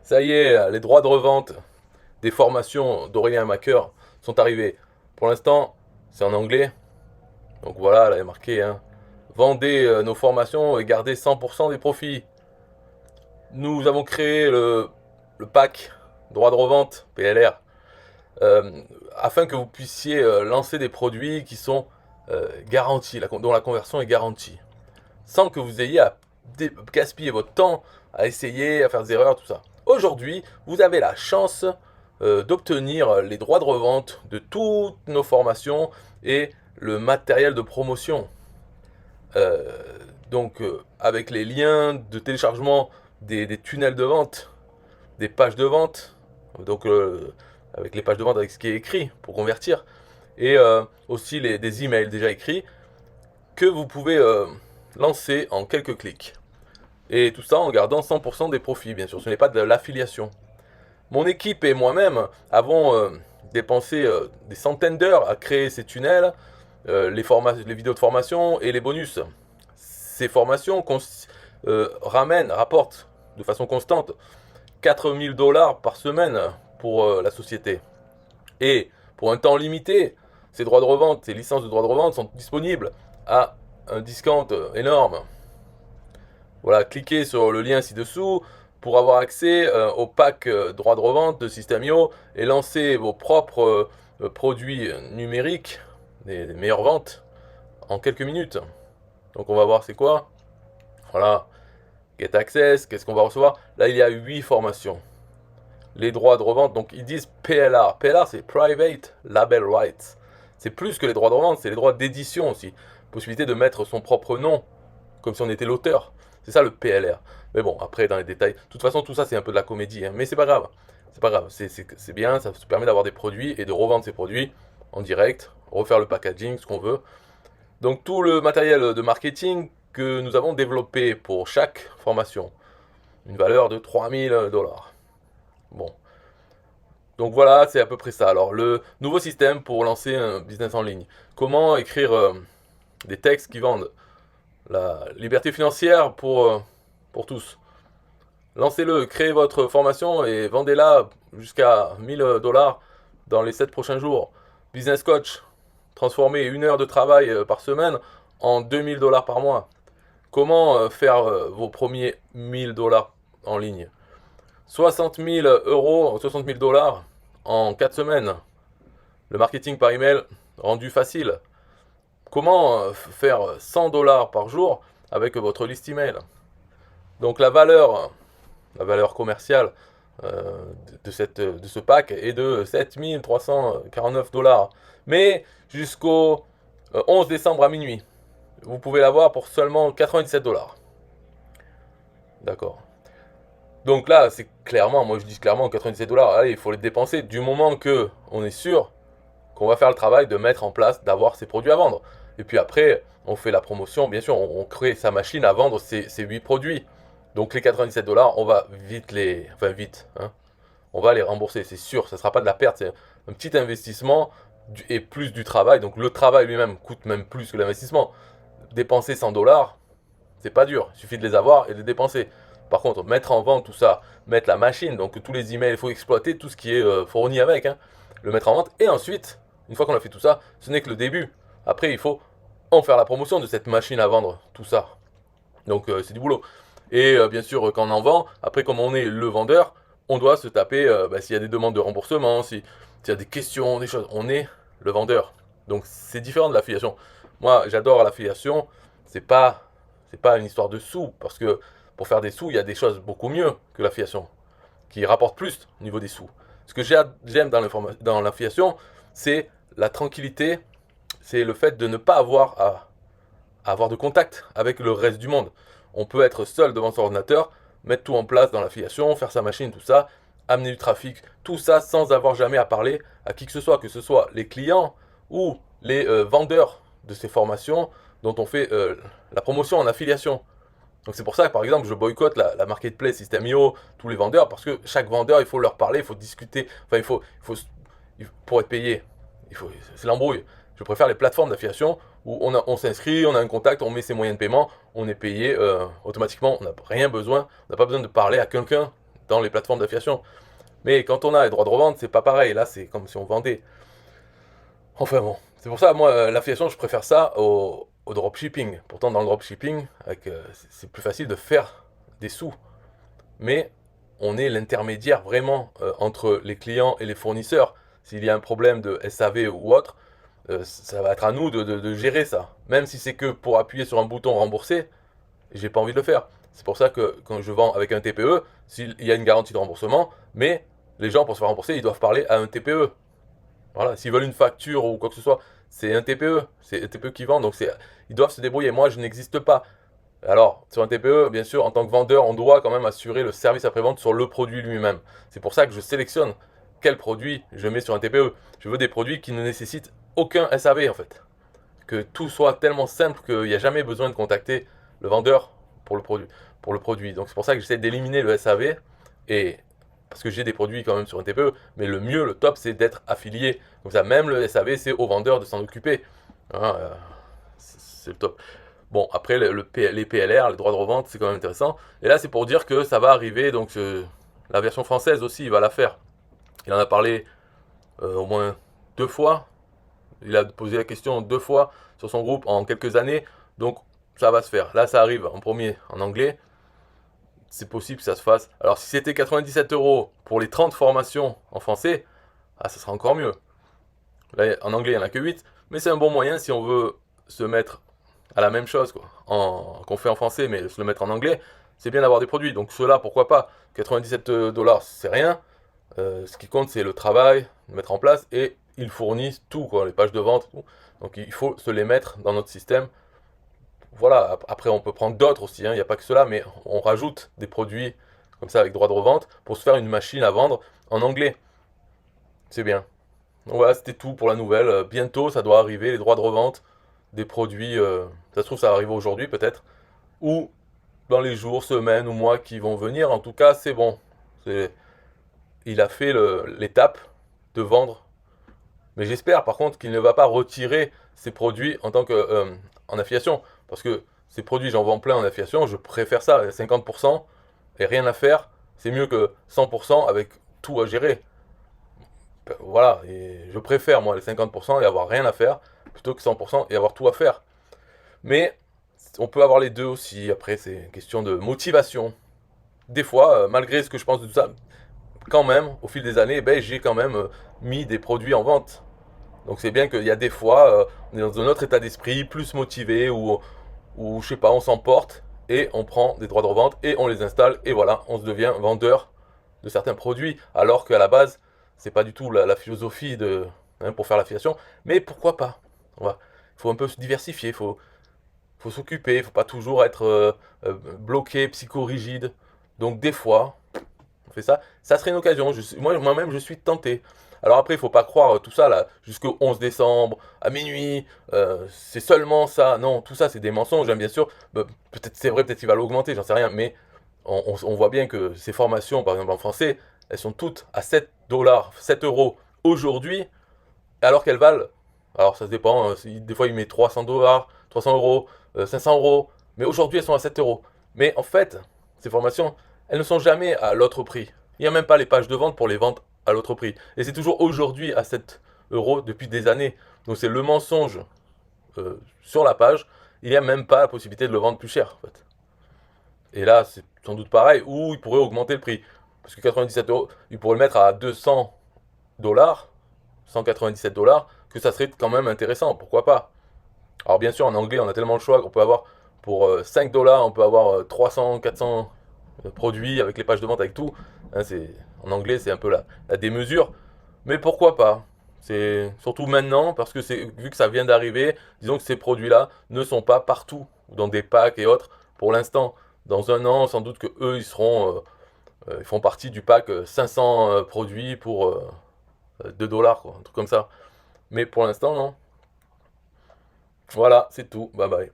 Ça y est, les droits de revente des formations d'Aurélien Macker sont arrivés. Pour l'instant, c'est en anglais. Donc voilà, là, il est marqué, hein. Vendez nos formations et gardez 100% des profits. Nous avons créé le pack droits de revente, PLR, euh, afin que vous puissiez lancer des produits qui sont garantis, dont la conversion est garantie. Sans que vous ayez à gaspiller votre temps à essayer, à faire des erreurs, tout ça. Aujourd'hui, vous avez la chance d'obtenir les droits de revente de toutes nos formations et le matériel de promotion. Euh, avec les liens de téléchargement des tunnels de vente, des pages de vente, donc avec les pages de vente avec ce qui est écrit pour convertir, et aussi des emails déjà écrits que vous pouvez lancer en quelques clics. Et tout ça en gardant 100% des profits, bien sûr. Ce n'est pas de l'affiliation. Mon équipe et moi-même avons dépensé des centaines d'heures à créer ces tunnels, les vidéos de formation et les bonus. Ces formations rapportent de façon constante 4 000 $ par semaine pour la société. Et pour un temps limité, ces droits de revente, ces licences de droits de revente sont disponibles à un discount énorme. Voilà, cliquez sur le lien ci-dessous pour avoir accès au pack droits de revente de System.io et lancer vos propres produits numériques, des meilleures ventes, en quelques minutes. Donc on va voir c'est quoi. Voilà, Get Access, qu'est-ce qu'on va recevoir? Là, il y a 8 formations. Les droits de revente, donc ils disent PLR. PLR, c'est Private Label Rights. C'est plus que les droits de revente, c'est les droits d'édition aussi. Possibilité de mettre son propre nom, comme si on était l'auteur. C'est ça le PLR. Mais bon, après, dans les détails. De toute façon, tout ça, c'est un peu de la comédie. Hein. Mais c'est pas grave. C'est pas grave. C'est bien. Ça permet d'avoir des produits et de revendre ces produits en direct. Refaire le packaging, ce qu'on veut. Donc, tout le matériel de marketing que nous avons développé pour chaque formation. Une valeur de 3 000 $. Bon. Donc voilà, c'est à peu près ça. Alors, le nouveau système pour lancer un business en ligne. Comment écrire des textes qui vendent? La liberté financière pour tous. Lancez-le, créez votre formation et vendez-la jusqu'à 1 000 $ dans les 7 prochains jours. Business coach, transformez 1 heure de travail par semaine en 2 000 $ par mois. Comment faire vos premiers 1 000 $ en ligne? 60 000 €, 60 000 $ en 4 semaines. Le marketing par email rendu facile. Comment faire 100 $ par jour avec votre liste email? Donc la valeur commerciale de ce pack est de 7 349 $. Mais jusqu'au 11 décembre à minuit, vous pouvez l'avoir pour seulement 97 $. D'accord. Donc là, c'est clairement, moi je dis clairement 97 $, allez, il faut les dépenser du moment que on est sûr qu'on va faire le travail de mettre en place, d'avoir ces produits à vendre. Et puis après, on fait la promotion, bien sûr, on crée sa machine à vendre ces 8 produits. Donc les 97 $, on va vite enfin vite, hein, on va les rembourser, c'est sûr, ça ne sera pas de la perte, c'est un petit investissement et plus du travail. Donc le travail lui-même coûte même plus que l'investissement. Dépenser 100 $, c'est pas dur, il suffit de les avoir et de les dépenser. Par contre, mettre en vente tout ça, mettre la machine, donc tous les emails, il faut exploiter tout ce qui est fourni avec, hein, le mettre en vente. Et ensuite, une fois qu'on a fait tout ça, ce n'est que le début. Après, il faut en faire la promotion de cette machine à vendre, tout ça. Donc c'est du boulot. Et bien sûr, quand on en vend, après comme on est le vendeur, on doit se taper s'il y a des demandes de remboursement, s'il y a des questions, des choses. On est le vendeur. Donc c'est différent de l'affiliation. Moi, j'adore l'affiliation. C'est pas, c'est pas une histoire de sous, parce que pour faire des sous, il y a des choses beaucoup mieux que l'affiliation, qui rapportent plus au niveau des sous. Ce que j'aime dans l'affiliation, c'est la tranquillité, c'est le fait de ne pas avoir à avoir de contact avec le reste du monde. On peut être seul devant son ordinateur, mettre tout en place dans l'affiliation, faire sa machine, tout ça, amener du trafic, tout ça sans avoir jamais à parler à qui que ce soit les clients ou les vendeurs de ces formations dont on fait la promotion en affiliation. Donc c'est pour ça que par exemple je boycotte la marketplace System.io, tous les vendeurs, parce que chaque vendeur il faut leur parler, il faut discuter, enfin pour être payé, c'est l'embrouille. Je préfère les plateformes d'affiliation où on s'inscrit, on a un contact, on met ses moyens de paiement, on est payé automatiquement, on n'a rien besoin, on n'a pas besoin de parler à quelqu'un dans les plateformes d'affiliation. Mais quand on a les droits de revente, c'est pas pareil. Là, c'est comme si on vendait. Enfin bon, c'est pour ça, moi, l'affiliation, je préfère ça au dropshipping. Pourtant, dans le dropshipping, c'est plus facile de faire des sous. Mais on est l'intermédiaire vraiment entre les clients et les fournisseurs. S'il y a un problème de SAV ou autre, ça va être à nous de gérer ça. Même si c'est que pour appuyer sur un bouton rembourser, j'ai pas envie de le faire. C'est pour ça que quand je vends avec un TPE, s'il y a une garantie de remboursement, mais les gens pour se faire rembourser, ils doivent parler à un TPE. Voilà, s'ils veulent une facture ou quoi que ce soit, c'est un TPE, c'est un TPE qui vend, donc ils doivent se débrouiller. Moi, je n'existe pas. Alors, sur un TPE, bien sûr, en tant que vendeur, on doit quand même assurer le service après-vente sur le produit lui-même. C'est pour ça que je sélectionne quel produit je mets sur un TPE. Je veux des produits qui ne nécessitent aucun SAV en fait. Que tout soit tellement simple qu'il n'y a jamais besoin de contacter le vendeur pour le produit. Donc c'est pour ça que j'essaie d'éliminer le SAV et parce que j'ai des produits quand même sur un TPE, mais le mieux, le top, c'est d'être affilié. Comme ça, même le SAV, c'est au vendeur de s'en occuper. Hein, c'est le top. Bon, après, les PLR, les droits de revente, c'est quand même intéressant. Et là, c'est pour dire que ça va arriver, donc la version française aussi, il va la faire. Il en a parlé au moins 2 fois. Il a posé la question 2 fois sur son groupe en quelques années. Donc, ça va se faire. Là, ça arrive en premier en anglais. C'est possible que ça se fasse. Alors, si c'était 97 € pour les 30 formations en français, ça sera encore mieux. Là, en anglais, il n'y en a que 8. Mais c'est un bon moyen si on veut se mettre à la même chose qu'on fait en français, mais se le mettre en anglais. C'est bien d'avoir des produits. Donc, cela, pourquoi pas. 97 $, c'est rien. Ce qui compte, c'est le travail, de mettre en place, et ils fournissent tout, les pages de vente, tout. Donc il faut se les mettre dans notre système. Voilà, après on peut prendre d'autres aussi, il n'y a pas que cela, mais on rajoute des produits comme ça avec droit de revente pour se faire une machine à vendre en anglais. C'est bien. Donc voilà, c'était tout pour la nouvelle. Bientôt, ça doit arriver, les droits de revente des produits. Ça se trouve, ça arrive aujourd'hui peut-être, ou dans les jours, semaines ou mois qui vont venir. En tout cas, c'est bon. Il a fait l'étape de vendre. Mais j'espère par contre qu'il ne va pas retirer ses produits en tant que en affiliation. Parce que ces produits, j'en vends plein en affiliation, je préfère ça, 50% et rien à faire. C'est mieux que 100% avec tout à gérer. Voilà, et je préfère moi les 50% et avoir rien à faire, plutôt que 100% et avoir tout à faire. Mais on peut avoir les deux aussi, après c'est une question de motivation. Des fois, malgré ce que je pense de tout ça, quand même, au fil des années, j'ai quand même mis des produits en vente. Donc c'est bien qu'il y a des fois, on est dans un autre état d'esprit, plus motivé, ou je sais pas, on s'emporte, et on prend des droits de revente, et on les installe, et voilà, on se devient vendeur de certains produits, alors qu'à la base, c'est pas du tout la philosophie pour faire l'affiliation, mais pourquoi pas. Il faut un peu se diversifier, faut s'occuper, il faut pas toujours être bloqué, psychorigide. Donc des fois, on fait ça. Ça serait une occasion. Moi-même, je suis tenté. Alors après, il faut pas croire tout ça là jusqu'au 11 décembre à minuit. C'est seulement ça. Non, tout ça, c'est des mensonges. Hein, bien sûr, peut-être c'est vrai, peut-être qu'il va l'augmenter, j'en sais rien. Mais on voit bien que ces formations, par exemple en français, elles sont toutes à 7 $, 7 euros aujourd'hui, alors qu'elles valent. Alors ça se dépend. Des fois, il met 300 $, 300 euros, 500 euros. Mais aujourd'hui, elles sont à 7 euros. Mais en fait, ces formations, elles ne sont jamais à l'autre prix. Il n'y a même pas les pages de vente pour les vendre à l'autre prix. Et c'est toujours aujourd'hui à 7 euros depuis des années. Donc c'est le mensonge sur la page. Il n'y a même pas la possibilité de le vendre plus cher. En fait. Et là, c'est sans doute pareil. Ou il pourrait augmenter le prix. Parce que 97 euros, il pourrait le mettre à 200 $, 197 $, que ça serait quand même intéressant. Pourquoi pas? Alors bien sûr, en anglais, on a tellement le choix qu'on peut avoir pour 5 $, on peut avoir 300, 400 produits avec les pages de vente, avec tout. Hein, en anglais, c'est un peu la démesure. Mais pourquoi pas? C'est surtout maintenant, parce que vu que ça vient d'arriver, disons que ces produits-là ne sont pas partout, dans des packs et autres, pour l'instant. Dans un an, sans doute que eux, ils font partie du pack 500 produits pour 2 $, quoi, un truc comme ça. Mais pour l'instant, non. Voilà, c'est tout. Bye bye.